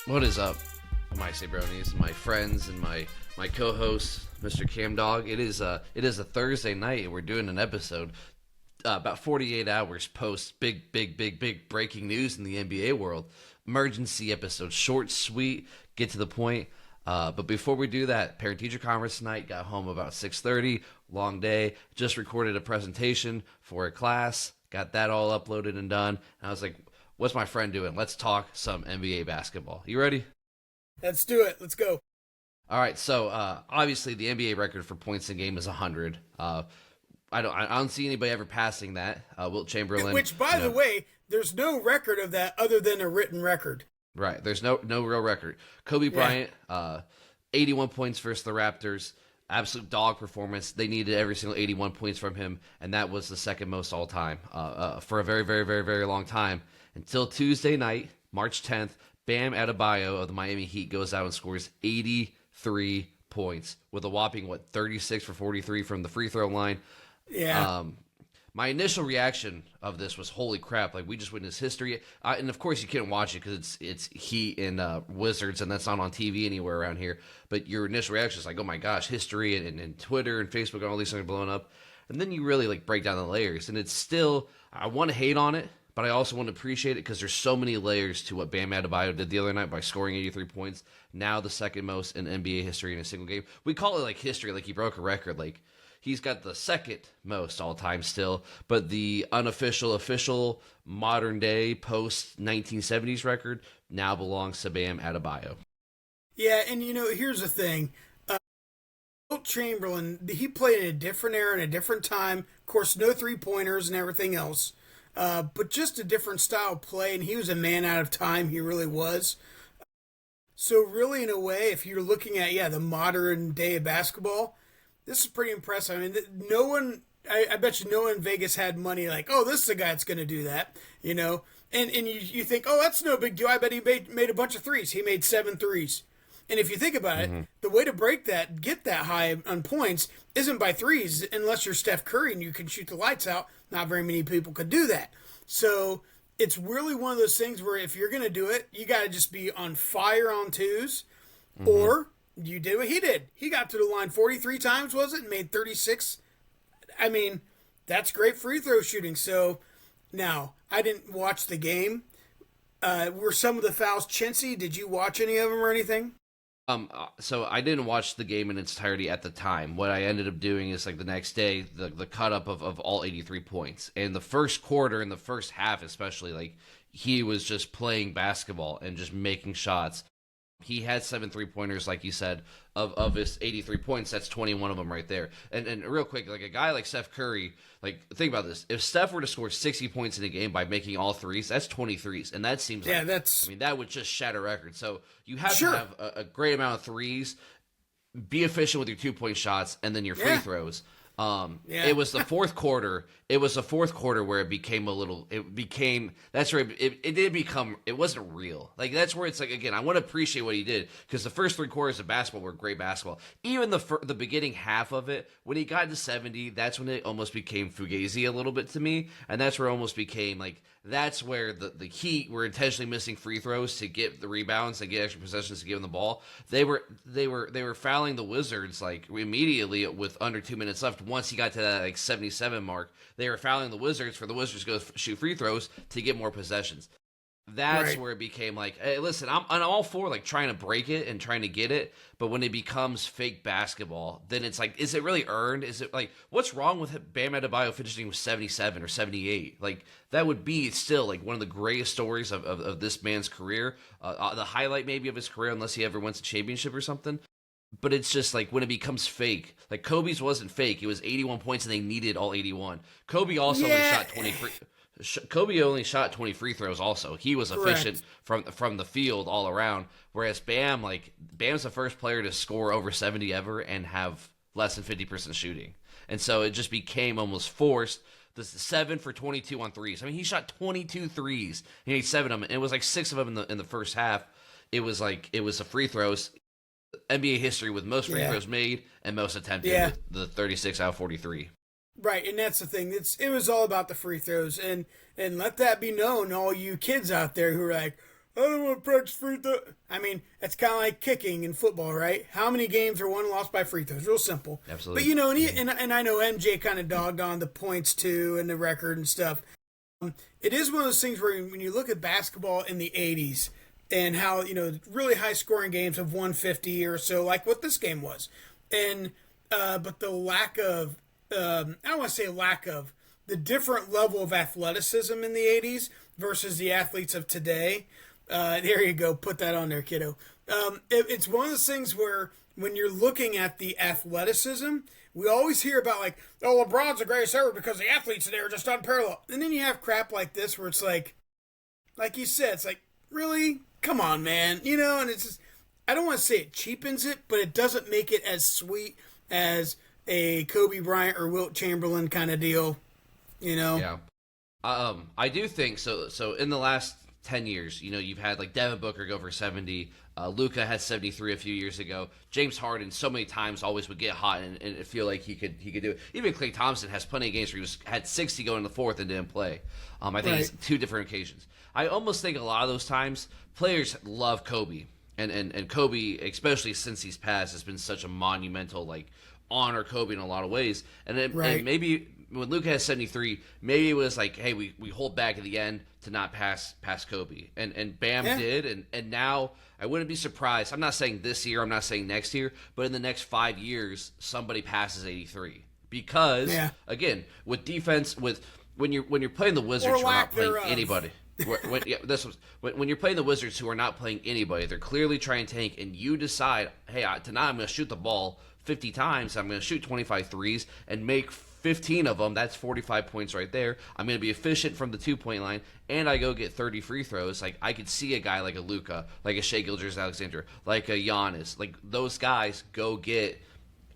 What is up, my Sabronis, my friends, and my co-host, Mr. Cam Dog? It is a Thursday night, and we're doing an episode about 48 hours post big breaking news in the NBA world. Emergency episode, short, sweet, get to the point. But before we do that, parent-teacher conference tonight. Got home about 6:30. Long day. Just recorded a presentation for a class. Got that all uploaded and done. And I was like, what's my friend doing? Let's talk some NBA basketball. You ready? Let's do it. Let's go. All right. So obviously the NBA record for points in game is 100. I don't see anybody ever passing that. Wilt Chamberlain. Which, by the way, there's no record of that other than a written record. Right. There's no real record. Kobe Bryant, 81 points versus the Raptors. Absolute dog performance. They needed every single 81 points from him, and that was the second most all time for a very long time. Until Tuesday night, March 10th, Bam Adebayo of the Miami Heat goes out and scores 83 points with a whopping, 36 for 43 from the free throw line. Yeah. My initial reaction of this was, holy crap, like we just witnessed history. And of course you can't watch it because it's Heat and Wizards, and that's not on TV anywhere around here. But your initial reaction is like, oh my gosh, history, and Twitter and Facebook and all these things are blowing up. And then you really break down the layers. And it's still, I want to hate on it, but I also want to appreciate it because there's so many layers to what Bam Adebayo did the other night by scoring 83 points. Now the second most in NBA history in a single game. We call it history, he broke a record. He's got the second most all time still, but the official modern day post 1970s record now belongs to Bam Adebayo. Yeah, and here's the thing. Wilt Chamberlain, he played in a different era and a different time. Of course, no three-pointers and everything else. But just a different style of play, and he was a man out of time. He really was. So really, in a way, if you're looking at, the modern day of basketball, this is pretty impressive. I mean, I bet you no one in Vegas had money oh, this is the guy that's going to do that, And you think, oh, that's no big deal. I bet he made a bunch of threes. He made 7 threes. And if you think about it, the way to break that, get that high on points, isn't by threes, unless you're Steph Curry and you can shoot the lights out. Not very many people could do that. So it's really one of those things where if you're going to do it, you got to just be on fire on twos, or you did what he did. He got to the line 43 times, was it, and made 36. I mean, that's great free throw shooting. So now, I didn't watch the game. Were some of the fouls chintzy? Did you watch any of them or anything? So I didn't watch the game in its entirety at the time. What I ended up doing is the next day, the cut up of all 83 points. And the first quarter, in the first half especially, he was just playing basketball and just making shots. He had 7 3-pointers, like you said, of his 83 points. That's 21 of them right there. And real quick, a guy like Steph Curry, think about this. If Steph were to score 60 points in a game by making all threes, that's 23s. And that seems that would just shatter records. So you have to have a great amount of threes, be efficient with your 2-point shots, and then your free throws. It was the fourth quarter. It was the fourth quarter where it became that's where it did become, it wasn't real. That's where it's again, I want to appreciate what he did because the first 3 quarters of basketball were great basketball. Even the beginning half of it, when he got to 70, that's when it almost became fugazi a little bit to me. And that's where it almost became that's where the Heat were intentionally missing free throws to get the rebounds, to get extra possessions, to give them the ball. They were fouling the Wizards immediately with under 2 minutes left. Once he got to that 77 mark, they were fouling the Wizards for the Wizards to go shoot free throws to get more possessions. That's where it became hey, listen, I'm all for trying to break it and trying to get it, but when it becomes fake basketball, then it's is it really earned? Is it what's wrong with Bam Adebayo finishing with 77 or 78? That would be still one of the greatest stories of this man's career, the highlight maybe of his career, unless he ever wins a championship or something. But it's just when it becomes fake. Kobe's wasn't fake. It was 81 points and they needed all 81. Kobe also only shot 20 free. Kobe only shot 20 free throws also. He was efficient from the field all around. Whereas Bam's the first player to score over 70 ever and have less than 50% shooting. And so it just became almost forced. The 7 for 22 on threes. I mean, he shot 22 threes. He made 7 of them. And it was 6 of them in the first half. It was the free throws. NBA history with most free throws made and most attempted with the 36 out of 43. Right, and that's the thing. It was all about the free throws, and let that be known, all you kids out there who are I don't want to practice free throw. I mean, it's kind of like kicking in football, right? How many games are won and lost by free throws? Real simple. Absolutely. But, and I know MJ kind of dogged on the points, too, and the record and stuff. It is one of those things where when you look at basketball in the 80s and how, really high scoring games of 150 or so, like what this game was. And, but the lack of, I don't want to say lack of, the different level of athleticism in the 80s versus the athletes of today. There you go. Put that on there, kiddo. It's one of those things where when you're looking at the athleticism, we always hear about like, oh, LeBron's the greatest ever because the athletes there are just unparalleled. And then you have crap like this where it's like you said, it's like, really? Come on, man. And it's just, I don't want to say it cheapens it, but it doesn't make it as sweet as a Kobe Bryant or Wilt Chamberlain kind of deal, Yeah. I do think so. So in the last 10 years, you've had like Devin Booker go for 70. Luka had 73 a few years ago. James Harden so many times always would get hot and feel like he could do it. Even Klay Thompson has plenty of games where he had 60 going in the fourth and didn't play. I think it's two different occasions. I almost think a lot of those times players love Kobe. And Kobe, especially since he's passed, has been such a monumental honor Kobe in a lot of ways. And maybe when Luka has 73, maybe it was like, hey, we hold back at the end to not pass Kobe. And Bam did, and now I wouldn't be surprised. I'm not saying this year, I'm not saying next year, but in the next 5 years, somebody passes 83. Because again, with defense, when you're playing the Wizards, you're not playing anybody. When you're playing the Wizards who are not playing anybody, they're clearly trying to tank, and you decide, hey, tonight I'm going to shoot the ball 50 times, I'm going to shoot 25 threes and make 15 of them. That's 45 points right there. I'm going to be efficient from the 2-point line, and I go get 30 free throws. Like, I could see a guy like a Luka, like a Shai Gilgeous-Alexander, like a Giannis. Like, those guys go get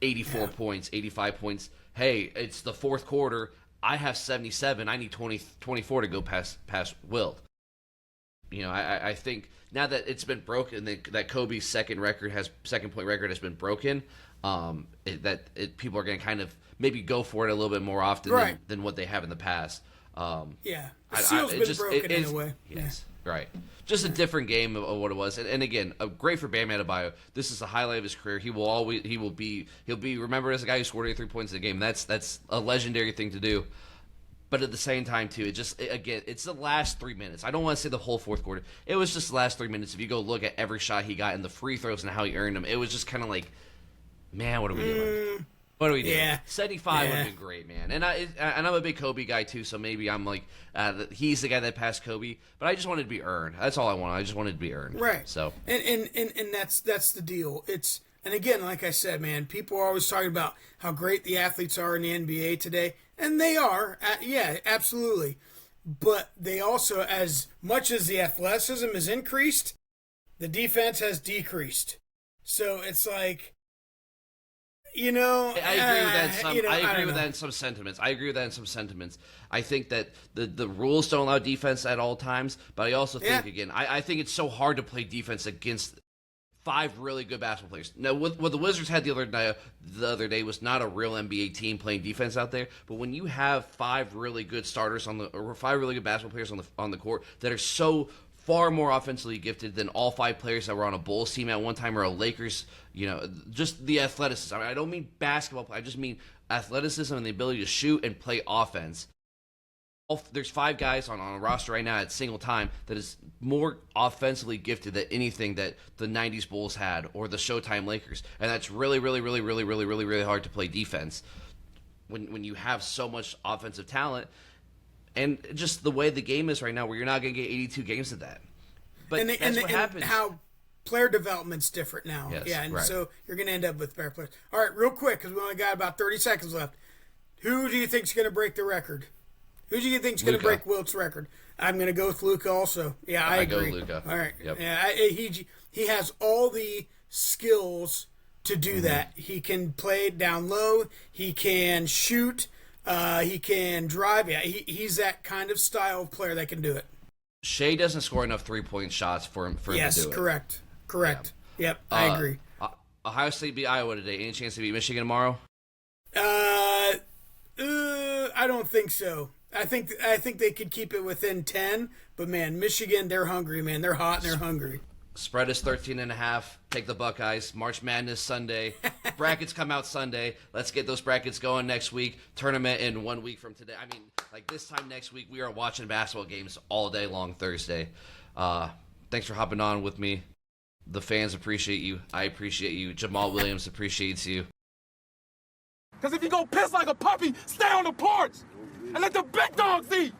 84 points, 85 points. Hey, it's the fourth quarter. I have 77. I need 24 to go past Wilt. I think now that it's been broken, that Kobe's second point record has been broken, people are going to kind of maybe go for it a little bit more often than what they have in the past. The seal's been broken in a way. Yes, right. Just a different game of what it was, and again, great for Bam Adebayo. This is the highlight of his career. He'll be remembered as a guy who scored 83 points in a game. That's a legendary thing to do. But at the same time, too, it's the last 3 minutes. I don't want to say the whole fourth quarter. It was just the last 3 minutes. If you go look at every shot he got and the free throws and how he earned them, it was just kind of like, man, what are we doing? What are we doing? Yeah. 75 would have been great, man. And I'm a big Kobe guy, too, so maybe I'm like, he's the guy that passed Kobe. But I just wanted to be earned. That's all I want. I just wanted to be earned. Right. So. And that's the deal. And again, like I said, man, people are always talking about how great the athletes are in the NBA today. And they are. Yeah, absolutely. But they also, as much as the athleticism has increased, the defense has decreased. So it's like, I agree with that. I agree with that in some sentiments. I think that the rules don't allow defense at all times, but I also think again, I think it's so hard to play defense against 5 really good basketball players. Now, what the Wizards had the other day was not a real NBA team playing defense out there. But when you have 5 really good starters or 5 really good basketball players on the court that are so far more offensively gifted than all 5 players that were on a Bulls team at one time or a Lakers, just the athleticism. I don't mean basketball play. I just mean athleticism and the ability to shoot and play offense. There's 5 guys on a roster right now at single time that is more offensively gifted than anything that the 90s Bulls had or the Showtime Lakers. And that's really, really, really, really, really, really, really hard to play defense when you have so much offensive talent. And just the way the game is right now where you're not going to get 82 games of that. But that's what happens. And how player development's different now. Yes, so you're going to end up with better players. All right, real quick, because we only got about 30 seconds left. Who do you think's going to break the record? Who do you think's going to break Wilt's record? I'm going to go with Luka also. Yeah, I agree. I go Luka. All right. Yep. Yeah, he has all the skills to do that. He can play down low. He can shoot. He can drive. Yeah, he's that kind of style of player that can do it. Shai doesn't score enough 3-point shots for him to do it. Yes, correct. Yep, I agree. Ohio State beat Iowa today. Any chance to beat Michigan tomorrow? I don't think so. I think they could keep it within 10, but man, Michigan, they're hungry, man. They're hot and they're hungry. Spread is 13.5. Take the Buckeyes. March Madness Sunday. Brackets come out Sunday. Let's get those brackets going next week. Tournament in 1 week from today. I mean, like this time next week, we are watching basketball games all day long Thursday. Thanks for hopping on with me. The fans appreciate you. I appreciate you. Jamal Williams appreciates you. Because if you go piss like a puppy, stay on the porch and let the big dogs eat.